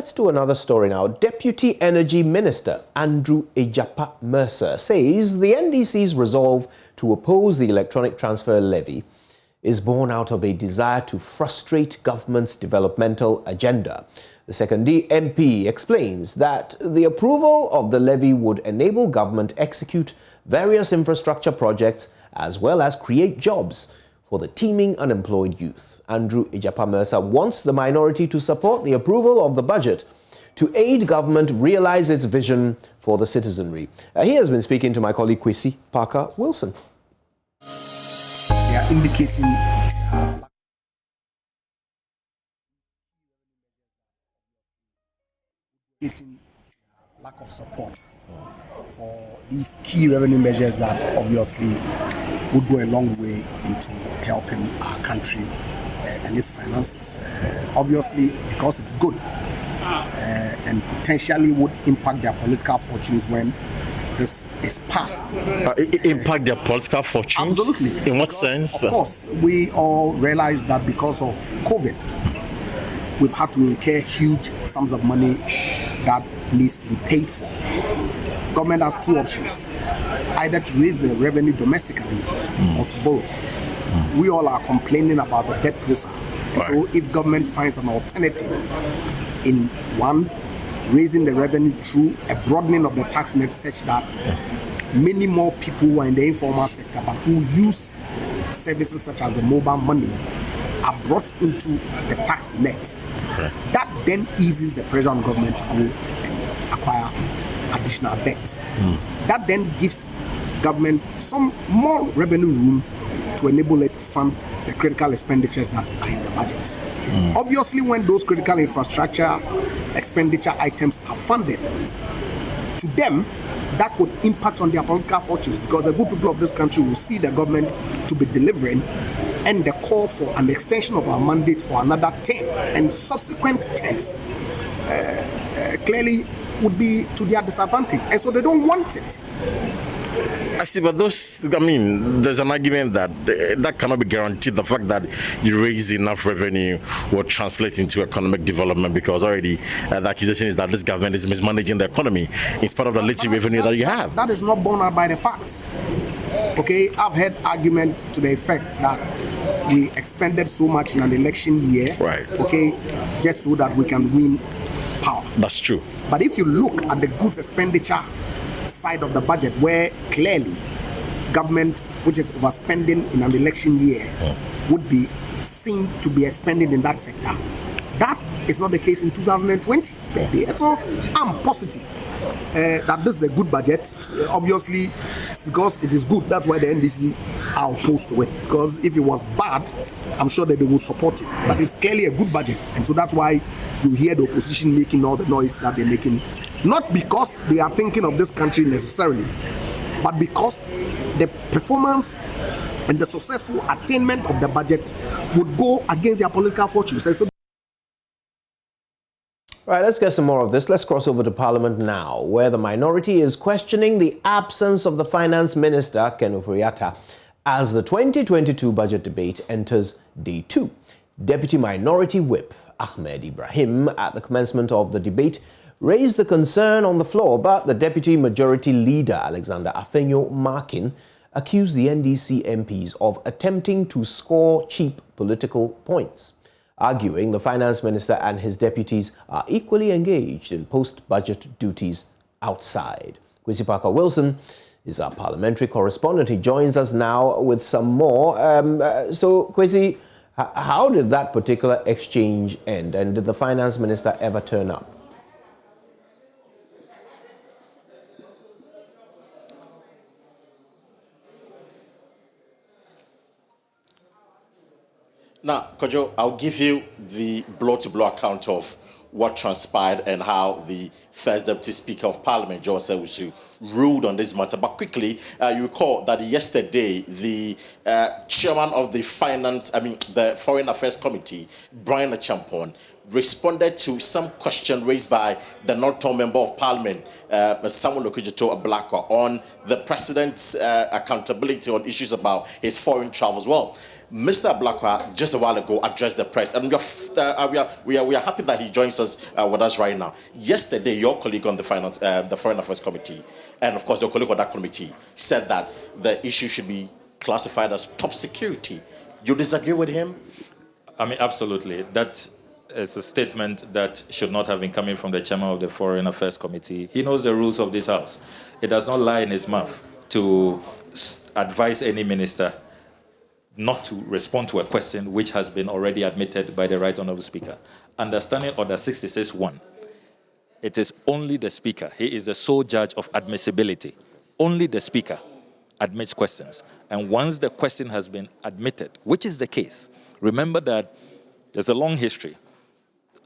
let's do another story now. Deputy Energy Minister Andrew Ejapa-Mercer says the NDC's resolve to oppose the electronic transfer levy is born out of a desire to frustrate government's developmental agenda. The second MP explains that the approval of the levy would enable government execute various infrastructure projects as well as create jobs for the teeming unemployed youth. Andrew Ejapa-Mercer wants the minority to support the approval of the budget to aid government realize its vision for the citizenry. He has been speaking to my colleague Kwesi Parker-Wilson. They are indicating lack of support for these key revenue measures that obviously would go a long way into helping our country and its finances. Obviously, because it's good and potentially would impact their political fortunes when this is passed. Impact their political fortunes? Absolutely. In what sense? Of course, we all realize that because of COVID, we've had to incur huge sums of money that needs to be paid for. Government has two options, either to raise the revenue domestically or to borrow. We all are complaining about the debt profile. So if government finds an alternative in one, raising the revenue through a broadening of the tax net such that many more people who are in the informal sector but who use services such as the mobile money are brought into the tax net. That then eases the pressure on government to go and acquire additional debt. That then gives government some more revenue room to enable it to fund the critical expenditures that are in the budget. Obviously, when those critical infrastructure expenditure items are funded, to them, that would impact on their political fortunes because the good people of this country will see the government to be delivering, and the call for an extension of our mandate for another 10 and subsequent 10s clearly would be to their disadvantage, and so they don't want it. I see, but there's an argument that that cannot be guaranteed. The fact that you raise enough revenue will translate into economic development, because already the accusation is that this government is mismanaging the economy in spite of the little revenue that you have. That is not borne out by the facts. Okay, I've heard argument to the effect that we expended so much in an election year, okay, just so that we can win power. That's true. But if you look at the goods expenditure side of the budget, where clearly government, which is overspending in an election year, would be seen to be expending in that sector, that is not the case in 2020. So I'm positive that this is a good budget. Obviously, it's because it is good. That's why the NDC are opposed to it. Because if it was bad, I'm sure that they will support it. But it's clearly a good budget. And so that's why you hear the opposition making all the noise that they're making. Not because they are thinking of this country necessarily, but because the performance and the successful attainment of the budget would go against their political fortunes. And so Right, let's get some more of this. Let's cross over to Parliament now, where the minority is questioning the absence of the Finance Minister, Ken Ofori-Atta, as the 2022 budget debate enters day 2. Deputy Minority Whip Ahmed Ibrahim, at the commencement of the debate, raised the concern on the floor, but the Deputy Majority Leader, Alexander Afenyo-Markin, accused the NDC MPs of attempting to score cheap political points, arguing the Finance Minister and his deputies are equally engaged in post-budget duties outside. Kwesi Parker-Wilson is our parliamentary correspondent. He joins us now with some more. So, Kwesi, how did that particular exchange end, and did the Finance Minister ever turn up? Now, Kojo, I'll give you the blow-to-blow account of what transpired and how the First Deputy Speaker of Parliament, Joe Sewusu, ruled on this matter. But quickly, you recall that yesterday, the chairman of the Foreign Affairs Committee, Brian Achampon, responded to some question raised by the Northern Member of Parliament, Samuel Okudzeto Ablakwa, on the President's accountability on issues about his foreign travels. Well, Mr. Blakwa, just a while ago, addressed the press, and we are happy that he joins us with us right now. Yesterday, your colleague on the Foreign Affairs Committee, and of course your colleague on that committee, said that the issue should be classified as top security. You disagree with him? I mean, absolutely. That is a statement that should not have been coming from the chairman of the Foreign Affairs Committee. He knows the rules of this house. It does not lie in his mouth to advise any minister not to respond to a question which has been already admitted by the Right Honourable Speaker. Understanding Order 66(1), it is only the Speaker. He is the sole judge of admissibility. Only the Speaker admits questions. And once the question has been admitted, which is the case, remember that there's a long history.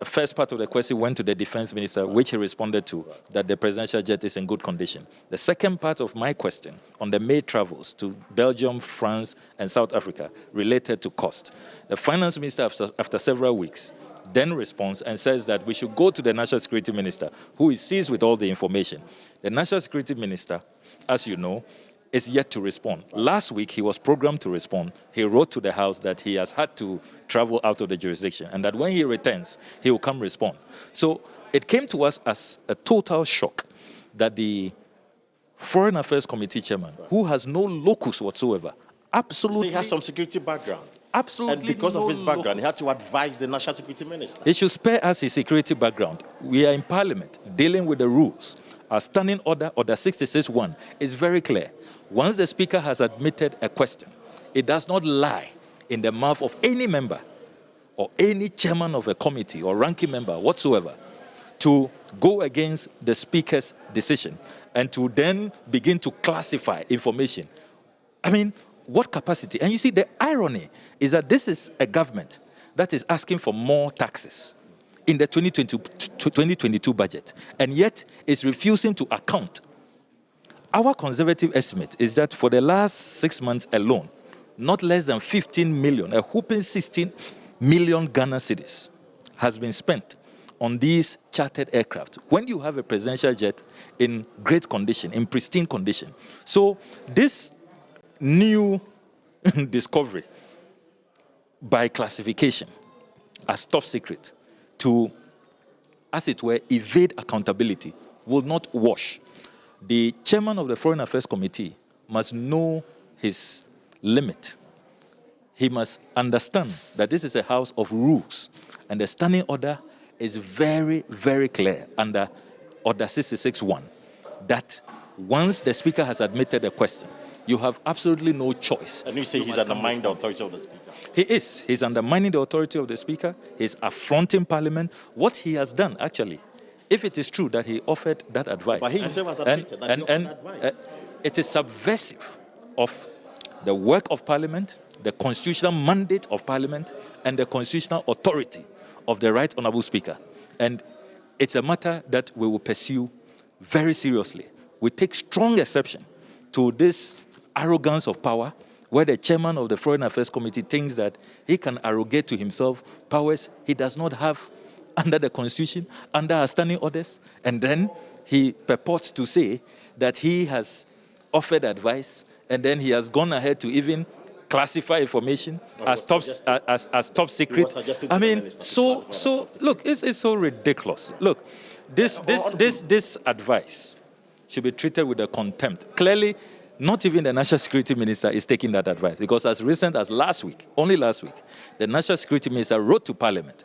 The first part of the question went to the defense minister, which he responded to, that the presidential jet is in good condition. The second part of my question on the May travels to Belgium, France, and South Africa related to cost. The finance minister, after several weeks, then responds and says that we should go to the national security minister, who is seized with all the information. The national security minister, as you know, is yet to respond. Last week, he was programmed to respond. He wrote to the House that he has had to travel out of the jurisdiction and that when he returns, he will come respond. So it came to us as a total shock that the Foreign Affairs Committee chairman, who has no locus whatsoever, absolutely... So he has some security background. Absolutely. And because no of his background, locus. he had to advise the national security minister. He should spare us his security background. We are in Parliament dealing with the rules. Our standing order, Order 66(1), is very clear. Once the Speaker has admitted a question, it does not lie in the mouth of any member or any chairman of a committee or ranking member whatsoever to go against the Speaker's decision and to then begin to classify information. I mean, what capacity? And you see, the irony is that this is a government that is asking for more taxes in the 2022 budget, and yet is refusing to account. Our conservative estimate is that for the last 6 months alone, not less than 15 million, a whopping 16 million Ghana cedis has been spent on these chartered aircraft when you have a presidential jet in great condition, in pristine condition. So this new discovery by classification as top secret to, as it were, evade accountability will not wash. The chairman of the Foreign Affairs Committee must know his limit. He must understand that this is a house of rules, and the standing order is very, very clear under Order 66(1), that once the Speaker has admitted a question, you have absolutely no choice. And you say he's undermining the authority of the Speaker. He is. He's undermining the authority of the Speaker. He's affronting Parliament. What he has done, actually, if it is true that he offered that advice, but he himself has admitted that he offered advice. It is subversive of the work of Parliament, the constitutional mandate of Parliament, and the constitutional authority of the Right Honourable Speaker. And it's a matter that we will pursue very seriously. We take strong exception to this arrogance of power, where the chairman of the Foreign Affairs Committee thinks that he can arrogate to himself powers he does not have under the Constitution, under our standing orders, and then he purports to say that he has offered advice, and then he has gone ahead to even classify information as top secret. I mean, so look, it's so ridiculous. Look, this advice should be treated with a contempt. Clearly, not even the National Security Minister is taking that advice, because as recent as last week, only last week, the National Security Minister wrote to Parliament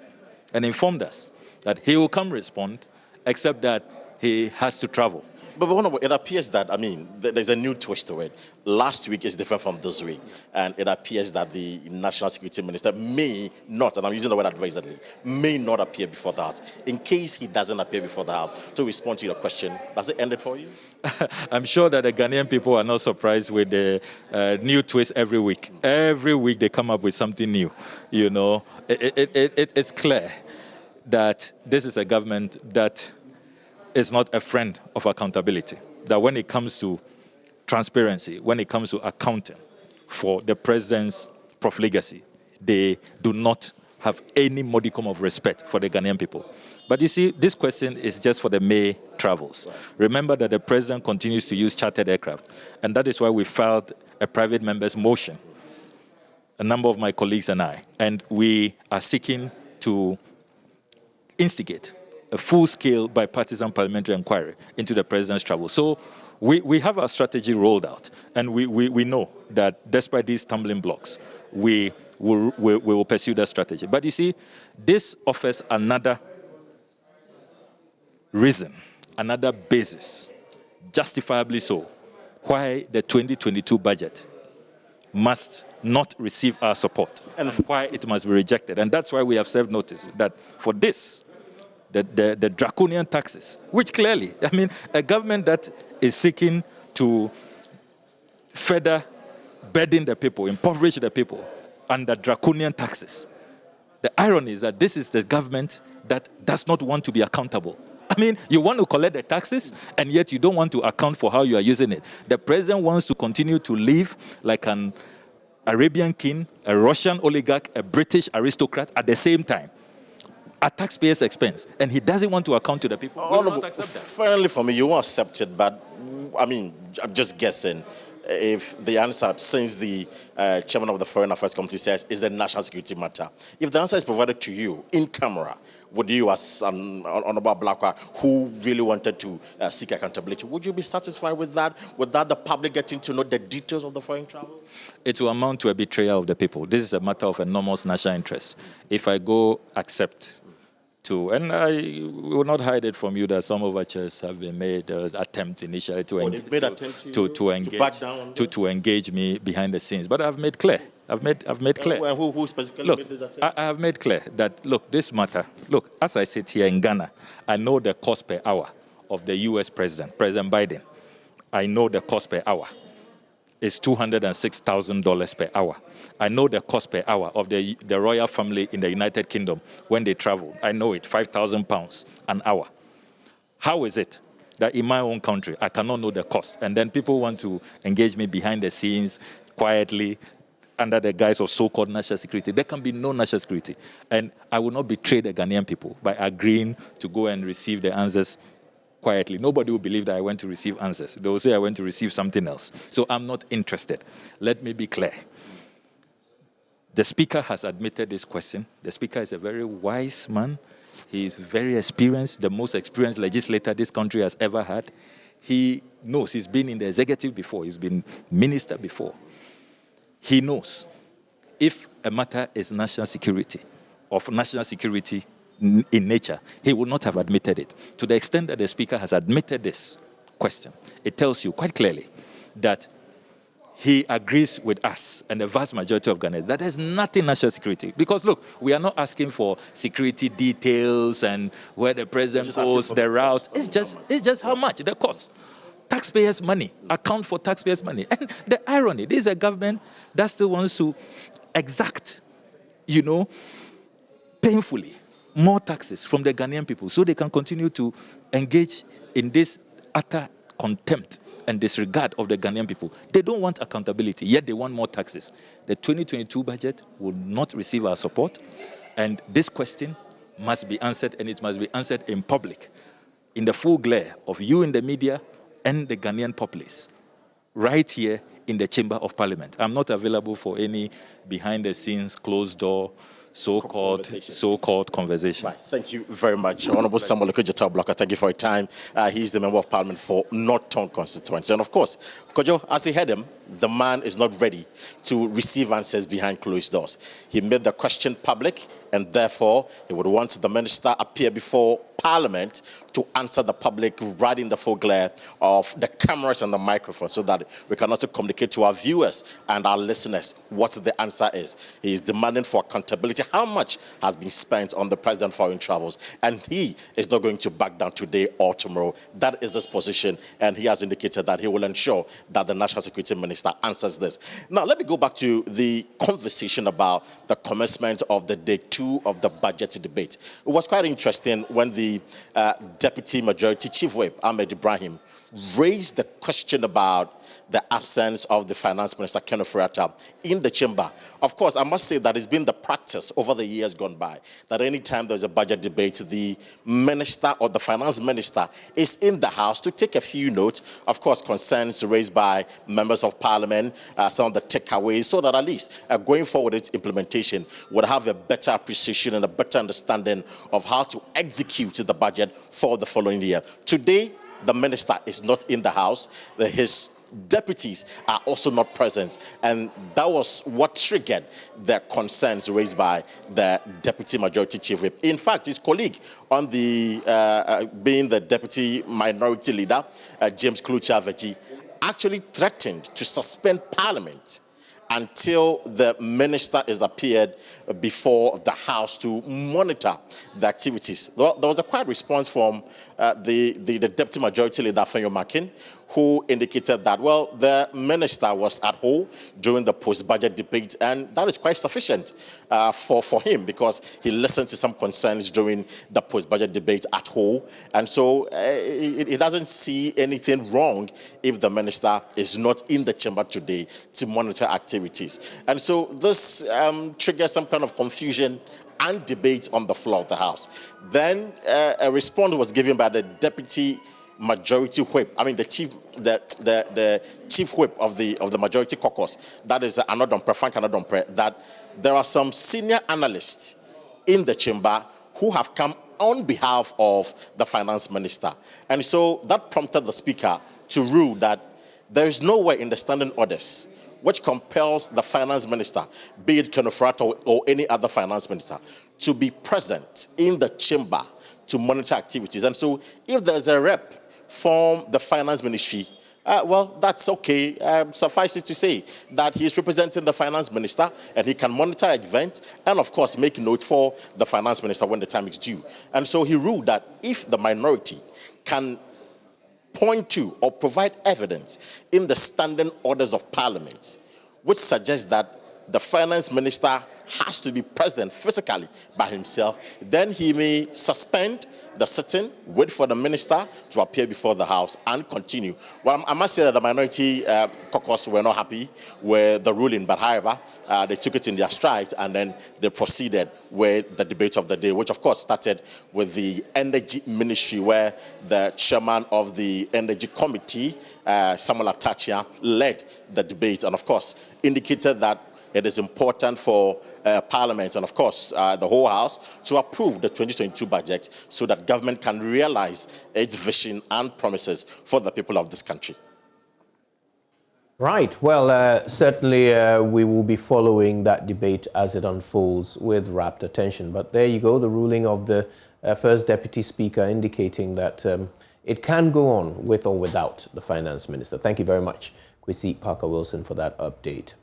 and informed us that he will come respond, except that he has to travel. But it appears that, I mean, there's a new twist to it. Last week is different from this week. And it appears that the National Security Minister may not, and I'm using the word advisedly, may not appear before the House. In case he doesn't appear before the House, to respond to your question, does it end it for you? I'm sure that the Ghanaian people are not surprised with the new twist every week. Every week they come up with something new. You know, it's clear that this is a government that is not a friend of accountability. That when it comes to transparency, when it comes to accounting for the president's profligacy, they do not have any modicum of respect for the Ghanaian people. But you see, this question is just for the May travels. Remember that the president continues to use chartered aircraft, and that is why we filed a private member's motion a number of my colleagues and I, and we are seeking to instigate a full-scale bipartisan parliamentary inquiry into the president's travel. So we have our strategy rolled out, and we know that despite these stumbling blocks, we will pursue that strategy. But you see, this offers another reason, another basis, justifiably so, why the 2022 budget must not receive our support and why it must be rejected. And that's why we have served notice that for this, the draconian taxes, which clearly, I mean, a government that is seeking to further burden the people, impoverish the people under draconian taxes. The irony is that this is the government that does not want to be accountable. I mean, you want to collect the taxes, and yet you don't want to account for how you are using it. The president wants to continue to live like an Arabian king, a Russian oligarch, a British aristocrat at the same time, at taxpayers' expense, and he doesn't want to account to the people. We will not accept that. Finally, for me, you won't accept it, but I mean, I'm just guessing. If the answer, since the chairman of the Foreign Affairs Committee says is a national security matter, if the answer is provided to you in camera, would you, as an Honorable Blakwa, who really wanted to seek accountability, would you be satisfied with that? Without the public getting to know the details of the foreign travel? It will amount to a betrayal of the people. This is a matter of enormous national interest. If I go accept to, and I will not hide it from you that some overtures have been made. There was attempts initially to engage me behind the scenes, but I've made clear. I've made clear. Who specifically made this attempt? I have made clear that, look, this matter, look, as I sit here in Ghana, I know the cost per hour of the U.S. President Biden. I know the cost per hour is $206,000 per hour. I know the cost per hour of the royal family in the United Kingdom when they travel. I know it, £5,000 an hour. How is it that in my own country, I cannot know the cost? And then people want to engage me behind the scenes, quietly, under the guise of so-called national security. There can be no national security. And I will not betray the Ghanaian people by agreeing to go and receive the answers quietly. Nobody will believe that I went to receive answers. They will say I went to receive something else. So I'm not interested. Let me be clear. The Speaker has admitted this question. The Speaker is a very wise man. He is very experienced, the most experienced legislator this country has ever had. He knows. He's been in the executive before. He's been minister before. He knows if a matter is national security, of national security in nature, he would not have admitted it. To the extent that the Speaker has admitted this question, it tells you quite clearly that he agrees with us and the vast majority of Ghanaians that there's nothing national security. Because look, we are not asking for security details and where the president goes, the route. It's just how much, the cost. Taxpayers' money, account for taxpayers' money. And the irony, this is a government that still wants to exact, painfully, more taxes from the Ghanaian people so they can continue to engage in this utter contempt and disregard of the Ghanaian people. They don't want accountability, yet they want more taxes. The 2022 budget will not receive our support, and this question must be answered, and it must be answered in public, in the full glare of you in the media and the Ghanaian populace, right here in the Chamber of Parliament. I'm not available for any behind-the-scenes, closed-door, so-called conversation. Right. Thank you very much. Honorable Samuel Okudzeto Blakwa, thank you for your time. He's the Member of Parliament for North Tongue constituency. And of course, Kojo, as he heard him, the man is not ready to receive answers behind closed doors. He made the question public, and therefore he would want the minister appear before Parliament to answer the public right in the full glare of the cameras and the microphone, so that we can also communicate to our viewers and our listeners what the answer is. He is demanding for accountability. How much has been spent on the president's foreign travels? And he is not going to back down today or tomorrow. That is his position, and he has indicated that he will ensure that the National Security Minister answers this. Now, let me go back to the conversation about the commencement of the day 2 of the budget debate. It was quite interesting when the Deputy Majority Chief Whip, Ahmed Ibrahim, raised the question about the absence of the Finance Minister, Ken Ofori-Atta, in the chamber. Of course, I must say that it's been the practice over the years gone by that any time there's a budget debate, the minister or the Finance Minister is in the House to take a few notes, of course, concerns raised by members of Parliament, some of the takeaways, so that at least going forward its implementation would have a better appreciation and a better understanding of how to execute the budget for the following year. Today, the minister is not in the House. His deputies are also not present, and that was what triggered the concerns raised by the Deputy Majority Chief Whip. In fact, his colleague on the being the Deputy Minority Leader, James Kluchi-Aveji, actually threatened to suspend Parliament until the minister is appeared before the House to monitor the activities. Well, there was a quiet response from the Deputy Majority Leader, Fenyo Makin, who indicated that, well, the minister was at home during the post-budget debate, and that is quite sufficient for him because he listened to some concerns during the post-budget debate at home, and so he doesn't see anything wrong if the minister is not in the chamber today to monitor activities. And so this triggers some kind of confusion and debate on the floor of the House. Then a response was given by the Deputy Majority Whip, the Chief Whip of the Majority Caucus, that is Frank Anadompre, that there are some senior analysts in the chamber who have come on behalf of the Finance Minister. And so that prompted the Speaker to rule that there is no way in the standing orders which compels the Finance Minister, be it Ken Ofori-Atta or any other Finance Minister, to be present in the chamber to monitor activities. And so if there's a rep from the Finance Ministry, well, that's okay. Suffice it to say that he's representing the Finance Minister and he can monitor events and, of course, make note for the Finance Minister when the time is due. And so he ruled that if the minority can point to or provide evidence in the standing orders of Parliament, which suggests that the Finance Minister has to be present physically by himself, then he may suspend the sitting, wait for the minister to appear before the House, and continue. Well, I must say that the minority caucus were not happy with the ruling, but however, they took it in their stride, and then they proceeded with the debate of the day, which of course started with the Energy Ministry, where the chairman of the Energy Committee, Samuel Atachia, led the debate, and of course indicated that it is important for Parliament and, of course, the whole House to approve the 2022 budget so that government can realize its vision and promises for the people of this country. Right. Well, certainly we will be following that debate as it unfolds with rapt attention. But there you go, the ruling of the First Deputy Speaker indicating that it can go on with or without the Finance Minister. Thank you very much, Kwesi Parker-Wilson, for that update.